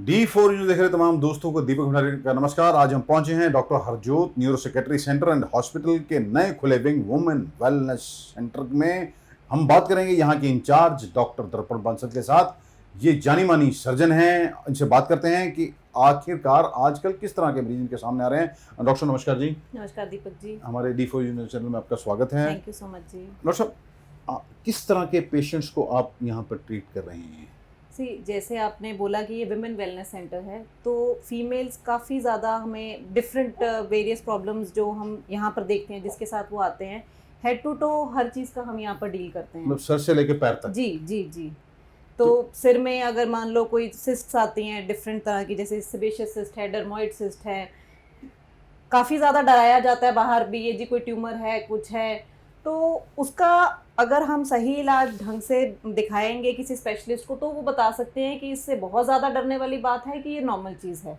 D4 news देख रहे तमाम दोस्तों को दीपक भंडारी का नमस्कार। आज हम पहुंचे हैं doctor Harjot neuro psychiatry centre and hospital के नए खुले विंग वुमेन वेलनेस सेंटर में। हम बात करेंगे यहाँ के इंचार्ज डॉक्टर दर्पण बांसल के साथ। ये जानी मानी सर्जन हैं, इनसे बात करते हैं कि आखिरकार आजकल किस तरह के मरीज इनके सामने आ रहे हैं। डॉक्टर नमस्कार जी। नमस्कार दीपक जी। हमारे D4 न्यूज चैनल में आपका स्वागत है। थैंक यू सो मच जी। डॉक्टर साहब, किस तरह के पेशेंट्स को आप यहाँ पर ट्रीट कर रहे हैं? जैसे आपने बोला कि ये विमेन वेलनेस सेंटर है, तो फीमेल्स काफ़ी ज़्यादा हमें डिफरेंट वेरियस प्रॉब्लम्स जो हम यहाँ पर देखते हैं जिसके साथ वो आते हैं, हेड टू टो हर चीज़ का हम यहाँ पर डील करते हैं। मतलब सर से लेके पैर तक? जी जी जी। तो सिर में अगर मान लो कोई सिस्ट्स आती हैं डिफरेंट तरह की, जैसे सेबेशियस सिस्ट है, डर्मोइड सिस्ट है, काफ़ी ज़्यादा डराया जाता है बाहर भी, ये जी कोई ट्यूमर है कुछ है, तो उसका अगर हम सही इलाज ढंग से दिखाएंगे किसी स्पेशलिस्ट को तो वो बता सकते हैं कि इससे बहुत ज़्यादा डरने वाली बात है कि ये नॉर्मल चीज़ है,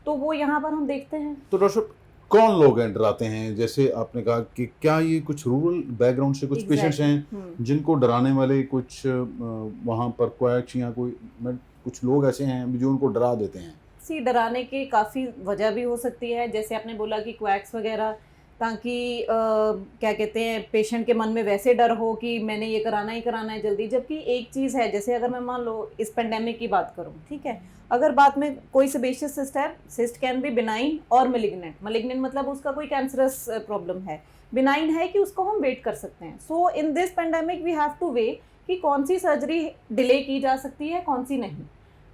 तो वो यहाँ पर हम देखते हैं। तो डॉक्टर साहब, कौन लोग एंटर आते हैं? जैसे आपने कहा कि क्या ये कुछ रूरल बैकग्राउंड से कुछ पेशेंट्स हैं जिनको डराने वाले कुछ वहाँ पर क्वैक्स या कोई कुछ लोग ऐसे हैं जो उनको डरा देते हैं? डराने की काफ़ी वजह भी हो सकती है, जैसे आपने बोला कि क्वैक्स वगैरह, ताकि क्या कहते हैं पेशेंट के मन में वैसे डर हो कि मैंने ये कराना ही कराना है जल्दी। जबकि एक चीज़ है, जैसे अगर मैं मान लो इस पेंडेमिक की बात करूं, ठीक है, अगर बात में कोई सेबेशियस सिस्ट है, सिस्ट कैन बी बिनाइन और मेलिग्नेंट। मेलिग्नेंट मतलब उसका कोई कैंसरस प्रॉब्लम है, बिनाइन है कि उसको हम वेट कर सकते हैं। So in this pandemic we have to weigh कि कौन सी सर्जरी डिले की जा सकती है, कौन सी नहीं।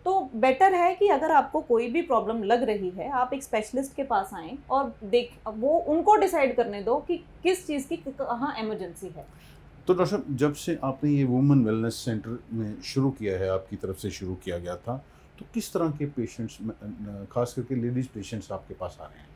तो बेटर है कि अगर आपको कोई भी प्रॉब्लम लग रही है, आप एक स्पेशलिस्ट के पास आएँ और वो उनको डिसाइड करने दो कि किस चीज़ की कहाँ इमरजेंसी है। तो डॉक्टर साहब, जब से आपने ये वुमेन वेलनेस सेंटर में शुरू किया है, आपकी तरफ से शुरू किया गया था, तो किस तरह के पेशेंट्स, खास करके लेडीज पेशेंट्स आपके पास आ रहे हैं?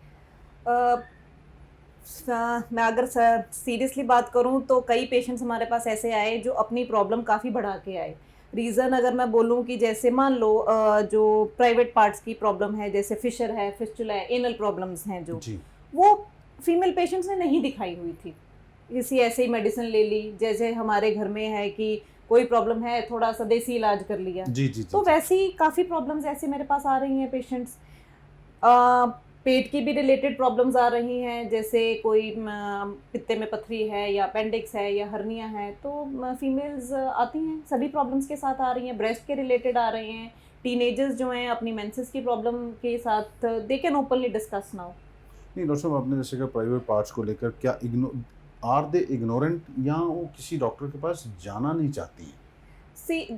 मैं अगर सीरियसली बात करूं तो कई पेशेंट्स हमारे पास ऐसे आए जो अपनी प्रॉब्लम काफ़ी बढ़ा के आए। रीज़न अगर मैं बोलूं कि जैसे मान लो जो प्राइवेट पार्ट्स की प्रॉब्लम है, जैसे फिशर है, फिस्टुला है, एनल प्रॉब्लम्स हैं जो जी। वो फीमेल पेशेंट्स ने नहीं दिखाई हुई थी, किसी ऐसे ही मेडिसिन ले ली, जैसे हमारे घर में है कि कोई प्रॉब्लम है थोड़ा सा देसी इलाज कर लिया। जी जी, तो वैसी काफ़ी प्रॉब्लम्स ऐसे मेरे पास आ रही हैं पेशेंट्स। पेट की भी रिलेटेड प्रॉब्लम्स आ रही हैं, जैसे कोई पित्ते में पथरी है या अपेंडिक्स है या हर्निया है, तो फीमेल्स आती हैं सभी प्रॉब्लम्स के साथ आ रही हैं। ब्रेस्ट के रिलेटेड आ रही हैं, टीनेजर्स जो हैं अपनी मेंसेस की प्रॉब्लम के साथ, they can openly discuss now. नहीं डॉक्टर साहब, आपने जैसे कहा प्राइवेट पार्ट्स को लेकर, क्या आर दे इग्नोरेंट या वो किसी डॉक्टर के पास जाना नहीं चाहती हैं? See,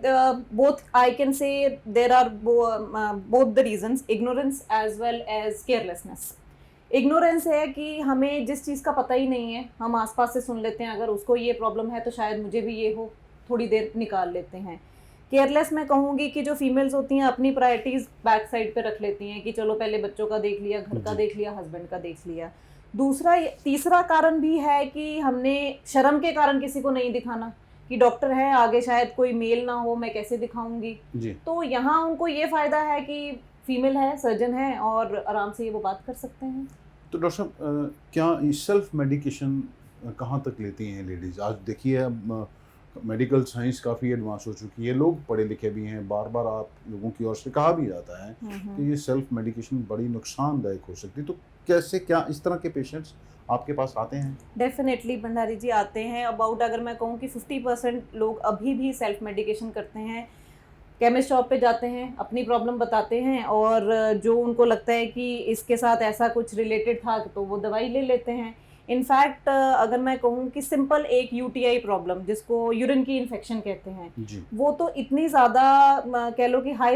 both I can say there are both the reasons, ignorance as well as carelessness. Ignorance है कि हमें जिस चीज़ का पता ही नहीं है, हम आसपास से सुन लेते हैं, अगर उसको ये प्रॉब्लम है तो शायद मुझे भी ये हो, थोड़ी देर निकाल लेते हैं। केयरलेस मैं कहूँगी कि जो फीमेल्स होती हैं अपनी प्रायोरिटीज़ बैक साइड पे रख लेती हैं कि चलो पहले बच्चों का देख लिया, घर का देख लिया, हस्बैंड का देख लिया। तीसरा कारण भी है कि हमने शर्म के कारण किसी को नहीं दिखाना कि डॉक्टर है, आगे शायद कोई मेल ना हो, मैं कैसे दिखाऊंगी जी। तो यहाँ उनको ये फ़ायदा है कि फीमेल है, सर्जन है और आराम से ये वो बात कर सकते हैं। तो डॉक्टर साहब, क्या सेल्फ मेडिकेशन कहाँ तक लेती हैं लेडीज़? आज देखिए अब मेडिकल साइंस काफ़ी एडवांस हो चुकी है, लोग पढ़े लिखे भी हैं, बार बार आप लोगों की ओर से कहा भी जाता है कि ये सेल्फ मेडिकेशन बड़ी नुकसानदायक हो सकती है। तो कैसे, क्या इस तरह के पेशेंट्स आपके पास आते हैं? डेफिनेटली भंडारी जी आते हैं। अबाउट अगर मैं कहूँ कि 50% लोग अभी भी सेल्फ मेडिकेशन करते हैं, केमिस्ट शॉप पे जाते हैं, अपनी प्रॉब्लम बताते हैं और जो उनको लगता है कि इसके साथ ऐसा कुछ रिलेटेड था तो वो दवाई ले लेते हैं। इनफैक्ट अगर मैं कहूँ कि सिंपल एक यूटीआई प्रॉब्लम जिसको यूरिन की इन्फेक्शन कहते हैं जी। वो तो इतनी ज़्यादा कह लो कि हाई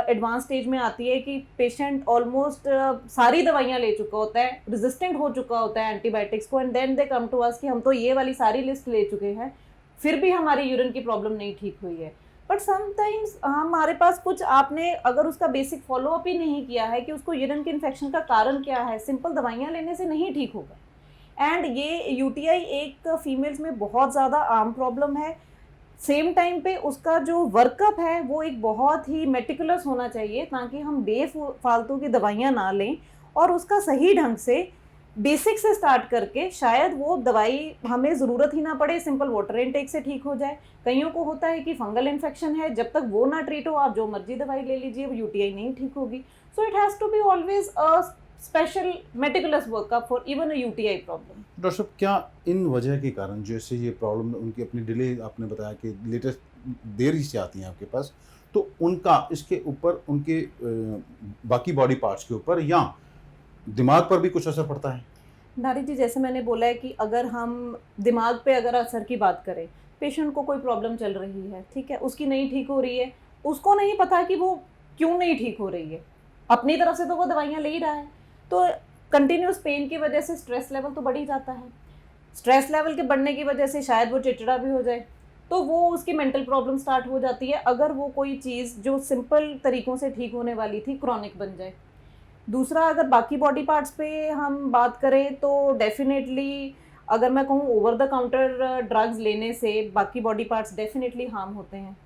एडवांस स्टेज में आती है कि पेशेंट ऑलमोस्ट सारी दवाइयाँ ले चुका होता है, रेजिस्टेंट हो चुका होता है एंटीबायोटिक्स को, and then they come to us कि हम तो ये वाली सारी लिस्ट ले चुके हैं, फिर भी हमारी यूरिन की प्रॉब्लम नहीं ठीक हुई है। बट समटाइम्स हमारे पास कुछ, आपने अगर उसका बेसिक फॉलोअप ही नहीं किया है कि उसको यूरिन के इन्फेक्शन का कारण क्या है, सिंपल दवाइयाँ लेने से नहीं ठीक होगा। एंड ये यूटीआई एक फीमेल्स में बहुत ज़्यादा आम प्रॉब्लम है। सेम टाइम पे उसका जो वर्कअप है वो एक बहुत ही मेटिकुलस होना चाहिए ताकि हम बेफालतू की दवाइयाँ ना लें और उसका सही ढंग से बेसिक से स्टार्ट करके शायद वो दवाई हमें ज़रूरत ही ना पड़े, सिंपल वाटर इनटेक से ठीक हो जाए। कईयों को होता है कि फंगल इन्फेक्शन है, जब तक वो ना ट्रीट हो आप जो मर्जी दवाई ले लीजिए, वो यूटीआई नहीं ठीक होगी। So it has to be always a special meticulous workup for even a UTI problem. Doctor साहब, क्या इन वजह के कारण जैसे ये प्रॉब्लम उनकी अपनी डिले, आपने बताया कि लेटेस्ट देरी से आती हैं आपके पास, तो उनका इसके ऊपर उनके बाकी बॉडी पार्ट्स के ऊपर या दिमाग पर भी कुछ असर पड़ता है? नारी जी, जैसे मैंने बोला है कि अगर हम दिमाग पे अगर असर की बात करें, पेशेंट को कोई प्रॉब्लम चल रही है, ठीक है, उसकी नहीं ठीक हो रही है, उसको नहीं पता कि वो क्यों नहीं ठीक हो रही है, अपनी तरफ से तो वो दवाइयाँ ले ही रहा है, तो कंटिन्यूस पेन की वजह से स्ट्रेस लेवल तो बढ़ ही जाता है। स्ट्रेस लेवल के बढ़ने की वजह से शायद वो चिड़चिड़ा भी हो जाए, तो वो उसकी मेंटल प्रॉब्लम स्टार्ट हो जाती है अगर वो कोई चीज़ जो सिंपल तरीक़ों से ठीक होने वाली थी क्रॉनिक बन जाए। दूसरा, अगर बाकी बॉडी पार्ट्स पे हम बात करें तो डेफिनेटली अगर मैं कहूँ ओवर द काउंटर ड्रग्स लेने से बाकी बॉडी पार्ट्स डेफिनेटली हार्म होते हैं।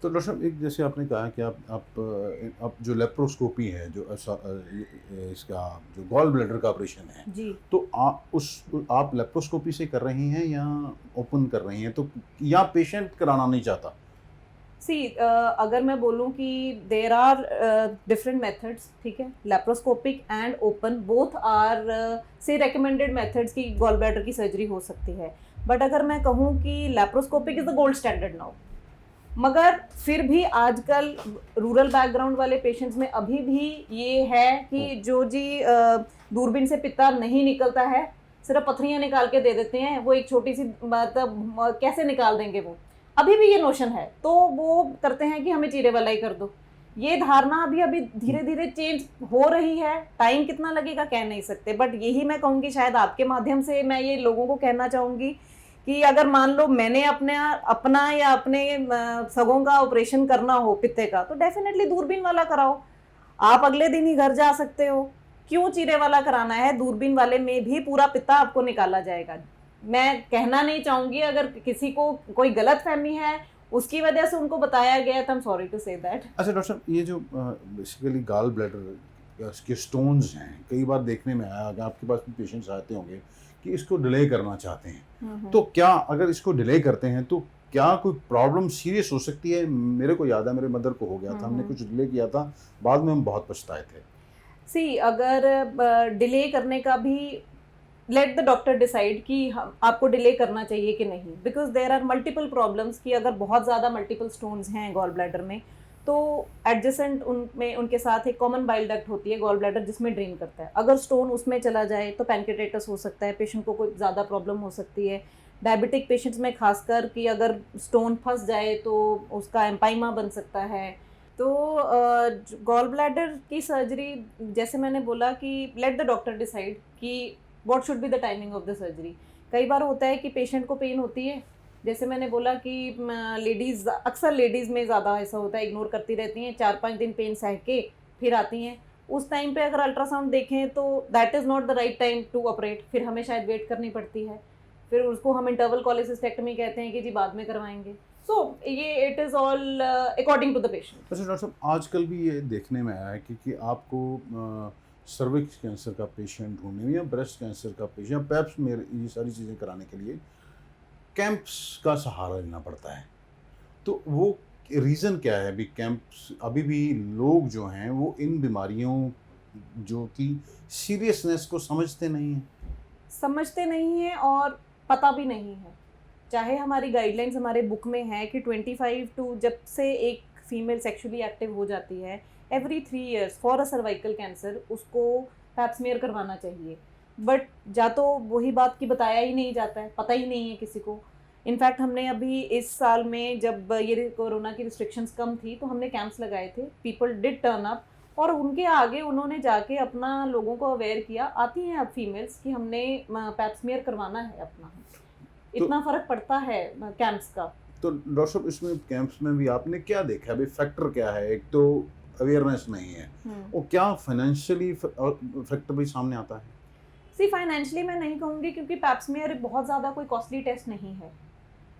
तो डॉक्टर साहब, एक जैसे आपने कहा कि आप जो लेप्रोस्कोपी है, जो इसका जो गॉल ब्लैडर का ऑपरेशन है, जी। तो आप लेप्रोस्कोपी से कर रही हैं या ओपन कर रही हैं, तो या पेशेंट कराना नहीं चाहता? सी अगर मैं बोलूँ कि देर आर डिफरेंट मेथड्स, ठीक है, laparoscopic and open both are से रिकमेंडेड मेथड्स की गॉल ब्लैडर की सर्जरी हो सकती है। बट अगर मैं कहूँ कि laparoscopic is the gold standard now, मगर फिर भी आजकल रूरल बैकग्राउंड वाले पेशेंट्स में अभी भी ये है कि जो जी दूरबीन से पित्ता नहीं निकलता है, सिर्फ पथरियाँ निकाल के दे देते हैं, वो एक छोटी सी मतलब कैसे निकाल देंगे वो, अभी भी ये नोशन है, तो वो करते हैं कि हमें चीरे वाला ही कर दो। ये धारणा अभी अभी धीरे धीरे चेंज हो रही है, टाइम कितना लगेगा कह नहीं सकते, बट यही मैं कहूँगी, शायद आपके माध्यम से मैं ये लोगों को कहना चाहूँगी कि अगर मान लो मैंने अपना या अपने सगों का ऑपरेशन करना हो पित्ते का, तो डेफिनेटली दूरबीन वाला कराओ, आप अगले दिन ही घर जा सकते हो। क्यों चीरे वाला कराना है? दूरबीन वाले में भी पूरा पित्ता आपको निकाला जाएगा। मैं कहना नहीं चाहूँगी, अगर किसी को कोई गलतफहमी है उसकी वजह से उनको बताया गया, तो I am sorry to say that. अच्छा डॉक्टर साहब, ये जो बेसिकली गॉल ब्लैडर के स्टोन्स हैं, कई बार देखने में आया, अगर आपके पास भी पेशेंट्स आते होंगे कि इसको डिले करना चाहते हैं, तो क्या अगर इसको डिले करते हैं तो क्या कोई प्रॉब्लम सीरियस हो सकती है? मेरे को याद है, मेरे मदर को हो गया था, हमने कुछ डिले किया था, बाद में हम बहुत पछताए थे। सी अगर डिले करने का भी लेट द डॉक्टर डिसाइड कि हम आपको डिले करना चाहिए कि नहीं, because there are multiple problems कि अगर बहुत ज़्यादा मल्टीपल स्टोन्स हैं गॉल ब्लैडर में, तो एडजेसेंट उनमें उनके साथ एक कॉमन बाइल डक्ट होती है गॉल ब्लैडर जिसमें ड्रेन करता है, अगर स्टोन उसमें चला जाए तो पैनक्रेटाइटिस हो सकता है, पेशेंट को कोई ज़्यादा प्रॉब्लम हो सकती है। डायबिटिक पेशेंट्स में खासकर कि अगर स्टोन फंस जाए तो उसका एम्पाइमा बन सकता है। तो गॉल ब्लैडर की सर्जरी, जैसे मैंने बोला कि लेट द डॉक्टर डिसाइड कि what should be the timing of the surgery. कई बार होता है कि पेशेंट को पेन होती है, जैसे मैंने बोला कि लेडीज़, अक्सर लेडीज़ में ज़्यादा ऐसा होता है, इग्नोर करती रहती हैं, 4-5 दिन पेन सह के फिर आती हैं। उस टाइम पे अगर अल्ट्रासाउंड देखें तो that is not the right time to operate, फिर हमें शायद वेट करनी पड़ती है, फिर उसको हम इंटरवल कोलेसिस्टेक्टमी कहते हैं कि जी बाद में करवाएंगे। सो ये it is all according to the patient. अच्छा डॉक्टर साहब, आजकल भी ये देखने में आया है कि आपको सर्विक्स कैंसर का पेशेंट ढूंढने में या ब्रेस्ट कैंसर का पेशेंट या पैप्स में, ये सारी चीज़ें कराने के लिए कैंप्स का सहारा लेना पड़ता है, तो वो रीज़न क्या है? अभी कैंप्स, अभी भी लोग जो हैं वो इन बीमारियों जो कि सीरियसनेस को समझते नहीं हैं और पता भी नहीं है। चाहे हमारी गाइडलाइंस हमारे बुक में है कि 25 टू, जब से एक फीमेल सेक्सुअली एक्टिव हो जाती है, every 3 years for a cervical cancer उसको पैप स्मीयर करवाना चाहिए, बट या तो वही बात की बताया ही नहीं जाता है, पता ही नहीं है किसी को। इनफैक्ट हमने अभी इस साल में जब ये कोरोना की रिस्ट्रिक्शंस कम थी तो हमने कैंप्स लगाए थे, पीपल डिड टर्न अप और उनके आगे उन्होंने जाके अपना लोगों को अवेयर किया, आती हैं अब फीमेल्स कि हमने पैप स्मीयर करवाना है अपना। इतना फ़र्क पड़ता है कैंप्स का। तो डॉक्टर साहब, इसमें कैंप्स में भी आपने क्या देखा? अभी फैक्टर क्या है? एक तो अवेयरनेस नहीं है, और क्या फाइनेंशियली फैक्टर भी सामने आता है? सी फाइनेंशियली मैं नहीं कहूँगी, क्योंकि पैप स्मीयर बहुत ज़्यादा कोई कॉस्टली टेस्ट नहीं है।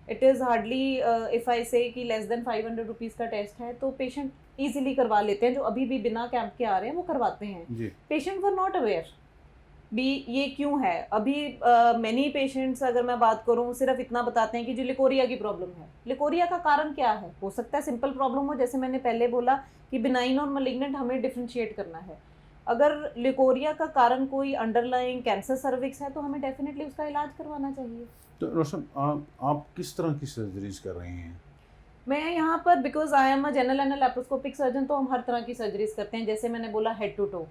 It is hardly if I से कि लेस देन 500 रुपीज़ का टेस्ट है, तो पेशेंट ईजिली करवा लेते हैं, जो अभी भी बिना कैंप के आ रहे हैं वो करवाते हैं। पेशेंट वर नॉट अवेयर, भी ये क्यों है। अभी मेनी पेशेंट्स अगर मैं बात करूं सिर्फ इतना बताते हैं कि जो लिकोरिया की प्रॉब्लम है, लिकोरिया का कारण क्या है। हो सकता है सिंपल प्रॉब्लम हो, जैसे मैंने पहले बोला कि बिनाइन और मलिग्नेंट हमें डिफ्रेंशिएट करना है। अगर लिकोरिया का कारण कोई अंडरलाइंग कैंसर सर्विक्स है तो हमें डेफिनेटली उसका इलाज करवाना चाहिए। तो रोशन, आप किस तरह की सर्जरीज कर रहे हैं? मैं यहाँ पर because I am a general and laparoscopic surgeon, तो हम हर तरह की सर्जरीज करते हैं। जैसे मैंने बोला हेड टू टो,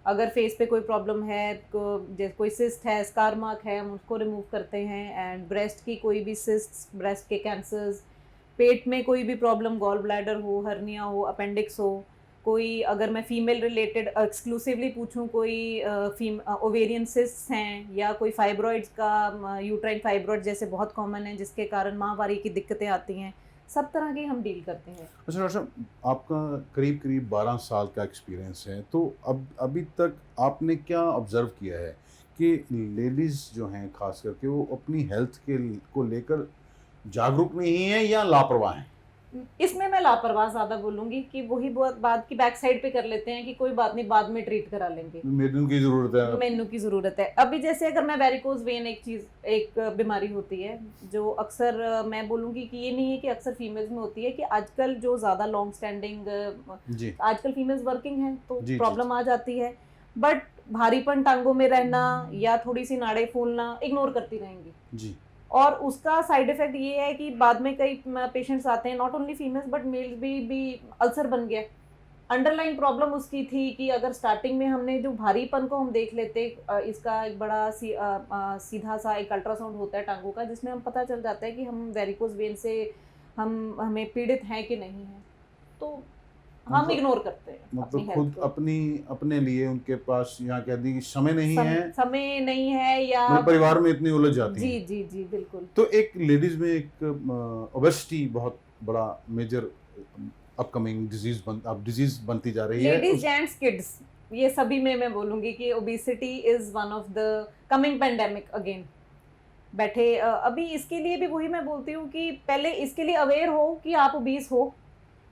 अगर फेस पे कोई प्रॉब्लम है, जैसे कोई सिस्ट है, स्कार मार्क है, हम उसको रिमूव करते हैं। एंड ब्रेस्ट की कोई भी सिस्ट, ब्रेस्ट के कैंसर्स, पेट में कोई भी प्रॉब्लम, गॉल ब्लैडर हो, हर्निया हो, अपेंडिक्स हो, कोई अगर मैं फीमेल रिलेटेड एक्सक्लूसिवली पूछूं, कोई ओवेरियन सिस्ट्स हैं या कोई फाइब्रॉइड्स का, यूट्राइन फाइब्रॉइड जैसे बहुत कॉमन है जिसके कारण माहवारी की दिक्कतें आती हैं, सब तरह की हम डील करते हैं। अच्छा रोशन, आपका करीब करीब 12 साल का एक्सपीरियंस है, तो अब अभी तक आपने क्या ऑब्ज़र्व किया है कि लेडीज़ जो हैं खास करके वो अपनी हेल्थ के को लेकर जागरूक नहीं हैं या लापरवाह हैं? इसमें मैं लापरवाह ज़्यादा बोलूँगी कि वही बात की बैक साइड पे कर लेते हैं कि कोई बात नहीं, बाद में ट्रीट करा लेंगे, मेडन की ज़रूरत है। मेनू की ज़रूरत है। अभी जैसे अगर मैं वेरिकोज वेन, एक बीमारी होती है जो अक्सर मैं बोलूँगी कि ये नहीं है कि अक्सर फीमेल्स में होती है, कि आजकल जो ज़्यादा लॉन्ग स्टैंडिंग, जी आजकल फीमेल्स वर्किंग हैं तो जी प्रॉब्लम आ जाती है। बट भारीपन टांगों में रहना या थोड़ी सी नाड़ें फूलना इग्नोर करती रहेंगी, जी और उसका साइड इफेक्ट ये है कि बाद में कई पेशेंट्स आते हैं, not only females but males भी अल्सर बन गया। अंडरलाइन प्रॉब्लम उसकी थी कि अगर स्टार्टिंग में हमने जो भारीपन को हम देख लेते, इसका एक बड़ा सीधा सा एक अल्ट्रासाउंड होता है टांगों का, जिसमें हम पता चल जाता है कि हम वेरिकोज वेन से हमें पीड़ित हैं कि नहीं हैं, तो हम मतलब इग्नोर करते हैं अपनी मतलब हेल्थ खुद को। अपने लिए उनके पास यहाँ कह दी समय नहीं है, समय नहीं है या मतलब परिवार में इतनी उलझ जाती जी हैं। जी जी बिल्कुल। तो एक लेडीज में एक ओबेसिटी बहुत बड़ा मेजर अपकमिंग डिजीज बनती जा रही है लेडीज जेंट्स किड्स, ये सभी में मैं बोलूंगी कि obesity is one of the coming pandemic again. बैठे अभी इसके लिए भी वही मैं बोलती हूँ कि पहले इसके लिए अवेयर हो कि आप ओबीस हो,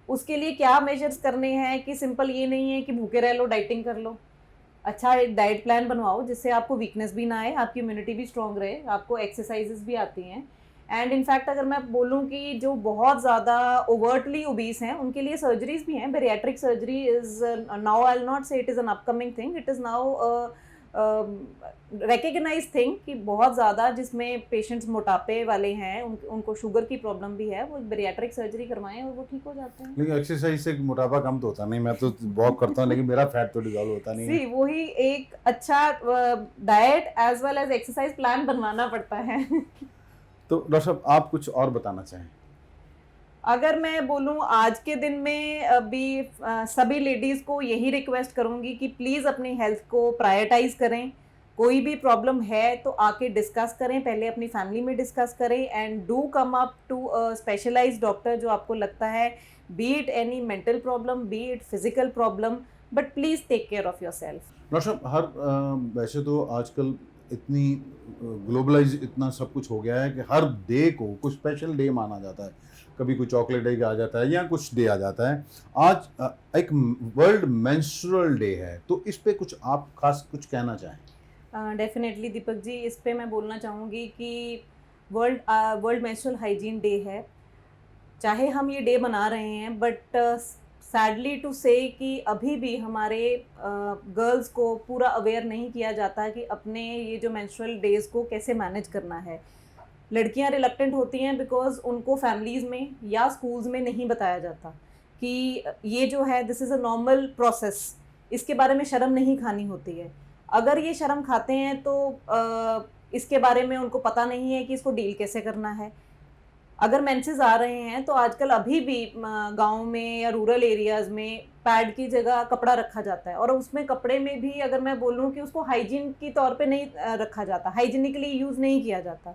उसके लिए क्या मेजर्स करने हैं, कि सिंपल ये नहीं है कि भूखे रह लो, डाइटिंग कर लो। अच्छा एक डाइट प्लान बनवाओ जिससे आपको वीकनेस भी ना आए, आपकी इम्यूनिटी भी स्ट्रांग रहे, आपको एक्सरसाइजेस भी आती हैं। एंड इनफैक्ट अगर मैं बोलूँ कि जो बहुत ज़्यादा ओवर्टली ओबीस हैं उनके लिए सर्जरीज भी हैं। Bariatric surgery is now, I will not say it is an upcoming thing, it is now recognise thing कि बहुत ज़्यादा जिसमें पेशेंट्स मोटापे वाले हैं, उनको शुगर की प्रॉब्लम भी है, वो बेरियाट्रिक सर्जरी करवाएं और वो ठीक हो जाते हैं। लेकिन एक्सरसाइज से मोटापा कम तो होता नहीं, मैं तो वॉक करता हूँ लेकिन मेरा फैट तो डिजॉल्व होता नहीं है। सी वही एक अच्छा diet as well as exercise plan बनवाना पड़ता है। तो डॉक्टर साहब, आप कुछ और बताना चाहें? अगर मैं बोलूं आज के दिन में अभी सभी लेडीज़ को यही रिक्वेस्ट करूंगी कि प्लीज़ अपनी हेल्थ को प्रायोरिटाइज करें। कोई भी प्रॉब्लम है तो आके डिस्कस करें, पहले अपनी फैमिली में डिस्कस करें and do come up to a specialised doctor जो आपको लगता है, be it any mental problem, be it physical problem, but please take care of yourself. Doctor साहब, वैसे तो आजकल इतनी ग्लोबलाइज इतना सब कुछ हो गया है कि हर डे को कुछ स्पेशल डे माना जाता है। कभी कोई चॉकलेट डे आ जाता है या कुछ डे आ जाता है। आज एक वर्ल्ड मेंस्ट्रुअल डे है, तो इस पे कुछ आप खास कुछ कहना चाहें? डेफिनेटली दीपक जी, इस पे मैं बोलना चाहूँगी कि वर्ल्ड मेंस्ट्रुअल हाइजीन डे है। चाहे हम ये डे मना रहे हैं बट सैडली टू से कि अभी भी हमारे गर्ल्स को पूरा अवेयर नहीं किया जाता कि अपने ये जो मेंस्ट्रुअल डेज को कैसे मैनेज करना है। लड़कियां रिलक्टेंट होती हैं बिकॉज उनको फैमिलीज़ में या स्कूल्स में नहीं बताया जाता कि ये जो है this is a normal process, इसके बारे में शर्म नहीं खानी होती है। अगर ये शर्म खाते हैं तो इसके बारे में उनको पता नहीं है कि इसको डील कैसे करना है। अगर मेंसेस आ रहे हैं तो आजकल अभी भी गांव में या रूरल एरियाज़ में पैड की जगह कपड़ा रखा जाता है, और उसमें कपड़े में भी अगर मैं बोलूँ कि उसको हाइजीन की तौर पे नहीं रखा जाता, हाइजीनिकली यूज़ नहीं किया जाता।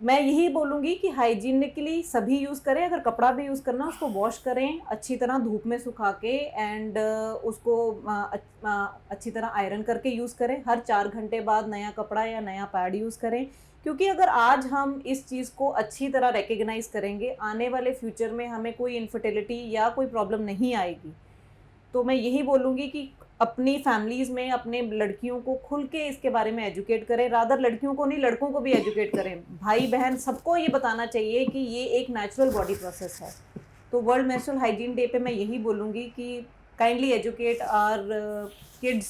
मैं यही बोलूँगी कि हाइजीनिकली सभी यूज़ करें, अगर कपड़ा भी यूज़ करना उसको वॉश करें अच्छी तरह धूप में सुखा के, एंड उसको अच्छी तरह आयरन करके यूज़ करें। हर 4 घंटे बाद नया कपड़ा या नया पैड यूज़ करें, क्योंकि अगर आज हम इस चीज़ को अच्छी तरह रिकग्नाइज करेंगे, आने वाले फ्यूचर में हमें कोई इनफर्टिलिटी या कोई प्रॉब्लम नहीं आएगी। तो मैं यही बोलूँगी कि अपनी फैमिलीज़ में अपने लड़कियों को खुल के इसके बारे में एजुकेट करें, रादर लड़कियों को नहीं लड़कों को भी एजुकेट करें, भाई बहन सबको ये बताना चाहिए कि ये एक नेचुरल बॉडी प्रोसेस है। तो वर्ल्ड मेंस्ट्रुअल हाइजीन डे पे मैं यही बोलूँगी कि kindly educate our kids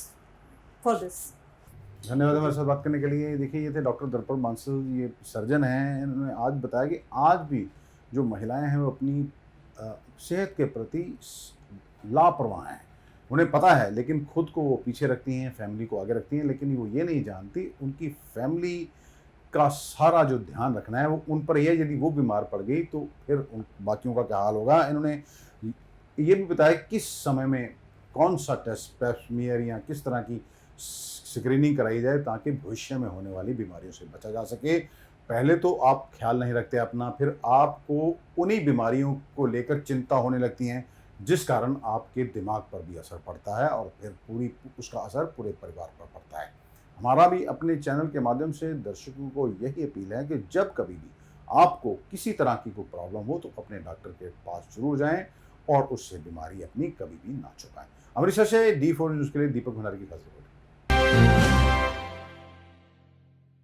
for this. धन्यवाद हमारे साथ बात करने के लिए। देखिए, ये थे डॉक्टर दर्पण बांसल, ये सर्जन हैं। इन्होंने आज बताया कि आज भी जो महिलाएं हैं वो अपनी सेहत के प्रति लापरवाह हैं। उन्हें पता है लेकिन खुद को वो पीछे रखती हैं, फैमिली को आगे रखती हैं, लेकिन वो ये नहीं जानती उनकी फैमिली का सारा जो ध्यान रखना है वो उन पर ही है। यदि वो बीमार पड़ गई तो फिर उन बाकियों का क्या हाल होगा। इन्होंने ये भी बताया किस समय में कौन सा टेस्ट, पेप्समियर या किस तरह की स्क्रीनिंग कराई जाए ताकि भविष्य में होने वाली बीमारियों से बचा जा सके। पहले तो आप ख्याल नहीं रखते अपना, फिर आपको उन्हीं बीमारियों को लेकर चिंता होने लगती हैं, जिस कारण आपके दिमाग पर भी असर पड़ता है और फिर पूरी उसका असर पूरे परिवार पर पड़ता है। हमारा भी अपने चैनल के माध्यम से दर्शकों को यही अपील है कि जब कभी भी आपको किसी तरह की कोई प्रॉब्लम हो तो अपने डॉक्टर के पास जरूर जाएं और उससे बीमारी अपनी कभी भी ना छुपाएं। अमृतसर से D4 न्यूज़ के लिए दीपक भंडारी की खास रिपोर्ट।